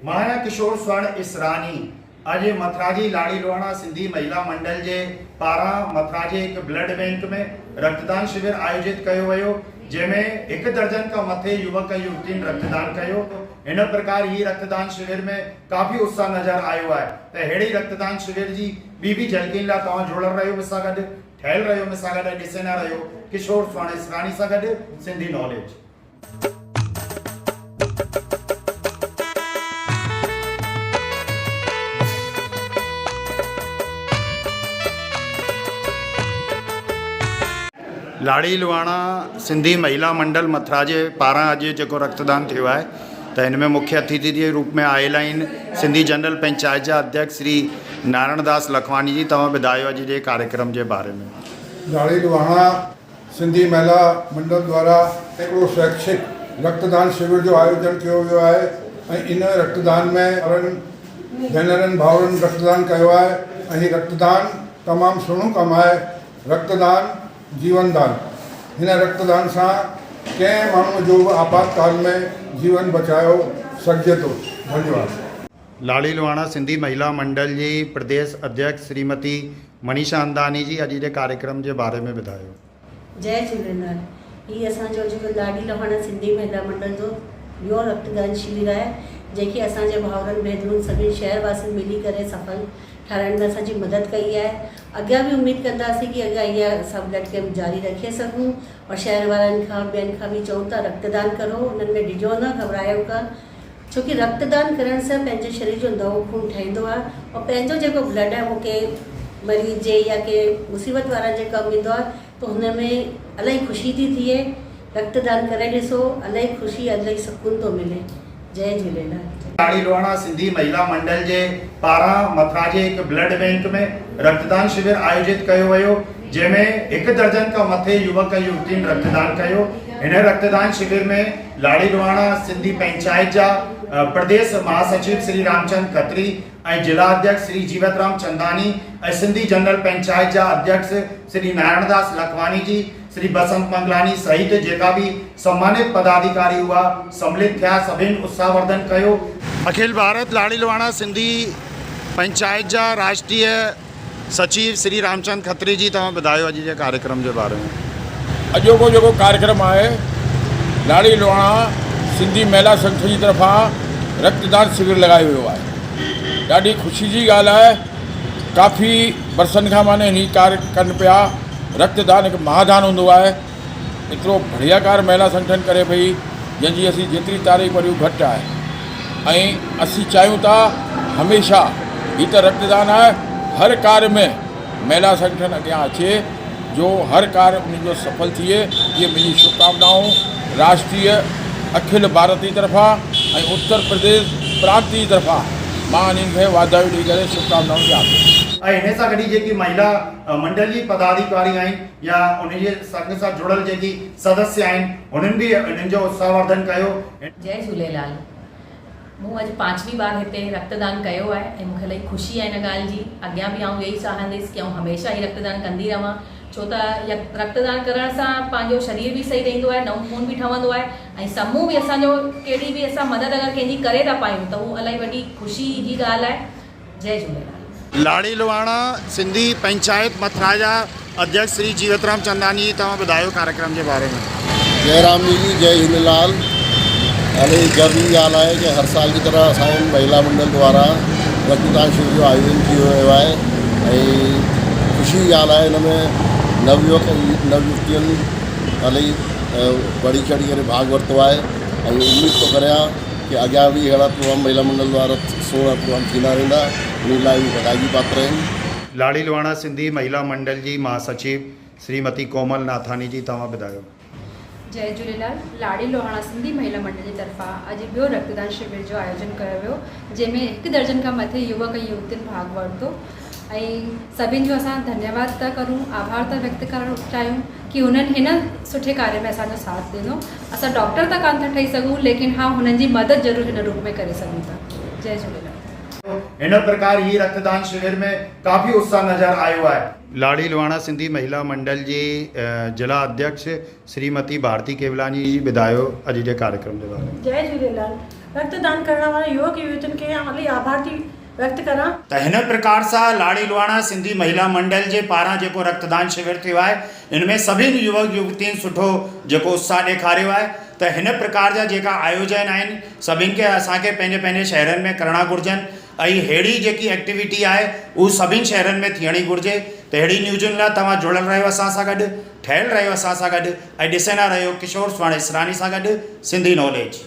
माया किशोर स्वर्ण इसरानी अॼु मथुरा जी लाड़ी लोहाणा सिंधी महिला मंडल जे पारां मथुरा जे हिकु ब्लड बैंक में रक्तदान शिविर आयोजित कयो वियो, जंहिंमें 1 दर्जन खां मथे युवक युवतियुनि रक्तदान कयो। इन प्रकार ही रक्तदान शिविर में काफ़ी उत्साह नज़र आयो आहे। त अहिड़ी रक्तदान शिविर जी ॿी झलकियुनि लाइ तव्हां जुड़ल रहियो मूंसां गॾु, ठहियल रहियो मूंसां गॾु, ॾिसंदा रहियो किशोर स्वर्ण इसरानी सां गॾु सिंधी नॉलेज। लाड़ी लोहाणा सिंधी महिला मंडल मथुरा जे पारां अॼु जेको रक्तदान थियो आहे, त हिन में मुख्य अतिथि जे रूप में आयल आहिनि सिंधी जनरल पंचायत जा अध्यक्ष श्री नारायण दास लखवानी जी। तव्हां ॿुधायो अॼु जे कार्यक्रम जे बारे में। लाड़ी लोहाणा सिंधी महिला मंडल द्वारा हिकिड़ो स्वैच्छिक रक्तदान शिविर जो आयोजन कियो वियो आहे ऐं इन रक्तदान में भेनरनि भाउरनि रक्तदान कयो आहे ऐं हीउ रक्तदान तमामु सुहिणो कमु आहे। रक्तदान जीवन दान। हिन रक्तदान सां कंहिं माण्हूअ जो बि आपातकाल में जीवन बचायो सघिजे थो। धन्यवाद। लाड़ी लोहाणा सिंधी महिला मंडल जी प्रदेश अध्यक्ष श्रीमती मनीषा अंदानी जी अॼु जे कार्यक्रम जे बारे में ॿुधायो। जय झूलेलाल। हीअ असांजो जेको लाड़ी लोहाणा सिंधी महिला मंडल जो ॿियो रक्तदान शिविर आहे, जंहिंखे असांजे भाउरनि भेनरुनि सभिनी शहरवासियुनि मिली करे सफल ठाहिण में असांजी मदद कई आहे। अॻियां बि उमेदु कंदासीं कि अॻियां इहा असां ब्लड कैंप जारी रखे सघूं और शहर वारनि खां ॿियनि खां बि चऊं था रक्तदान करो, उन्हनि में डिॼो न, घबरायो कर, छोकी रक्तदान करण सां पंहिंजे शरीर जो नओं खून ठहींदो आहे और पंहिंजो जेको ब्लड आहे उहो के मरीज़ जे या के मुसीबत वारनि जे कमु ईंदो आहे, त हुन में इलाही ख़ुशी थी थिए। रक्तदान करे ॾिसो, इलाही ख़ुशी, इलाही सुकून थो मिले। जय झूलेलाल। लाड़ी लोहाणा सिंधी महिला मंडल जे पारां मथुरा जे हिकु ब्लड बैंक में रक्तदान शिविर आयोजित कयो वियो, जंहिंमें 1 दर्जन खां मथे युवक युवतियुनि रक्तदान कयो। हिन रक्तदान शिविर में लाड़ी लोहाणा सिंधी पंचायत जा प्रदेश महासचिव श्री रामचंद खत्री ऐं जिला अध्यक्ष श्री जीवतराम चंदानी ऐं सिंधी जनरल पंचायत जा अध्यक्ष श्री नारायण दास लखवानी जी, श्री बसंत मंगलानी सहित जेका भी सम्मानित पदाधिकारी हुआ सम्मिलित थिया, सभिनि उत्साहवर्धन कयो। अखिल भारत लाड़ी लोहाणा सिंधी पंचायत जा राष्ट्रीय सचिव श्री रामचंद खत्री जी, तव्हां ॿुधायो अॼु जे कार्यक्रम जे बारे में। अॼोको जेको कार्यक्रम आहे, लाड़ी लोहाणा सिंधी महिला संघ जी तरफ़ां रक्तदान शिविर लॻायो वियो आहे। ॾाढी ख़ुशी जी ॻाल्हि आहे। काफ़ी बरसनि खां माने हिन कार्य कनि पिया। रक्तदान हिकु महादान हूंदो आहे। एतिरो बढ़िया कार्य महिला संगठन करे पई, जंहिंजी असीं जेतिरी तारीफ़ करियूं घटि आहे। ऐं असीं चाहियूं था हमेशह हीअ त रक्तदान आहे, हर कार्य में महिला संगठन अॻियां अचे, जो हर कार्य उनजो सफल थिए। ये मुंहिंजी शुभकामनाऊं राष्ट्रीय अखिल भारत जी तरफ़ां ऐं उत्तर प्रदेश प्रांत जी तरफ़ां मां इन्हनि खे वाधायूं ॾेई करे शुभकामनाऊं ॾियां थो। ऐं हिन सां गॾु जेकी महिला मंडल जी पदाधिकारी आहिनि या उनजे संघ सां जुड़ियल जेकी सदस्य आहिनि, उन्हनि बि इन्हनि जो उत्साहवर्धन कयो। जय झूलेलाल। मूं अॼु 5वीं बार हिते रक्तदान कयो आहे ऐं मूंखे इलाही ख़ुशी आहे इन ॻाल्हि जी। अॻियां बि आउं यही चाहींदसि कि आउं हमेशह ही रक्तदान कंदी रहां, छो त रक्तदान करण सां पंहिंजो शरीर बि सही रहंदो आहे, नओं खून बि ठहंदो आहे ऐं समूह बि असांजो कहिड़ी बि असां मदद अगरि कंहिंजी करे था पायूं त उहो इलाही वॾी ख़ुशी जी ॻाल्हि आहे। जय झूलेलाल। लाड़ी लोहाणा सिंधी पंचायत मथुरा जा अध्यक्ष श्री जीवतराम चंदानी, तव्हां ॿुधायो कार्यक्रम जे बारे में। जय राम जी, जय झूलेलाल। हाणे गर्व जी ॻाल्हि आहे कि हर साल की तरह असांजे महिला मंडल द्वारा रक्तदान शिविर जो आयोजन कियो वियो आहे ऐं ख़ुशी जी ॻाल्हि आहे। हिन में नवयुवतियुनि इलाही बढ़ी चढ़ी करे भाग वरितो आहे ऐं उमेद थो करियां कि अॻियां बि अहिड़ा प्रोग्राम महिला मंडल द्वारा सुहिणा प्रोग्राम थींदा रहंदा, उन लाइ बि बधाई पात्र आहिनि। लाड़ी लोहाणा सिंधी महिला मंडल जी महासचिव श्रीमती कोमल नाथानी जी, तव्हां ॿुधायो। जय झूलेलाल। लाड़ी लोहाणा सिंधी महिला मंडल जी तरफ़ां अॼु ॿियो रक्तदान शिविर जो आयोजन कयो वियो, जंहिंमें 1 दर्जन खां मथे युवक ऐं युवतियुनि भाग वरितो ऐं सभिनि जो असां धन्यवाद था करूं, आभार था व्यक्त करणु चाहियूं कि उन्हनि हिन सुठे कार्य में असांजो साथ ॾिनो। असां डॉक्टर त कान था ठही सघूं, लेकिन हाँ हुननि जी मदद ज़रूरु हिन रूप में करे सघूं था। जय झूलेलाल। इन प्रकार ही रक्तदान शिविर में काफ़ी उत्साह नज़र आयो है। लाड़ी लोहाणा सिंधी महिला मंडल जी जिला अध्यक्ष श्रीमती भारती केवलानी जी ॿुधायो अॼु जे कार्यक्रम जे बारे में। जय झूलेलाल। रक्तदान करण वारे युवक युवतियुनि खे इलाही आभार थी व्यक्त करां। त हिन प्रकार सां लाड़ी लोहाणा सिंधी महिला मंडल जे पारां जेको रक्तदान शिविर थियो आहे इनमें सभिनी युवक युवतियुनि सुठो जेको उत्साह ॾेखारियो आहे। त हिन प्रकार जा जेका आयोजन आहिनि सभिनि खे असांखे पंहिंजे पंहिंजे शहरनि में करणा घुरिजनि ऐं अहिड़ी जेकी एक्टिविटी आहे उहा सभिनी शहरनि में थियणी घुरिजे। त अहिड़ी न्यूज़ुनि लाइ तव्हां जुड़ियल रहियो असां सां गॾु, ठहियल रहियो असां सां गॾु ऐं ॾिसंदा रहियो किशोर सुवाणे इसरानी सां गॾु सिंधी नॉलेज।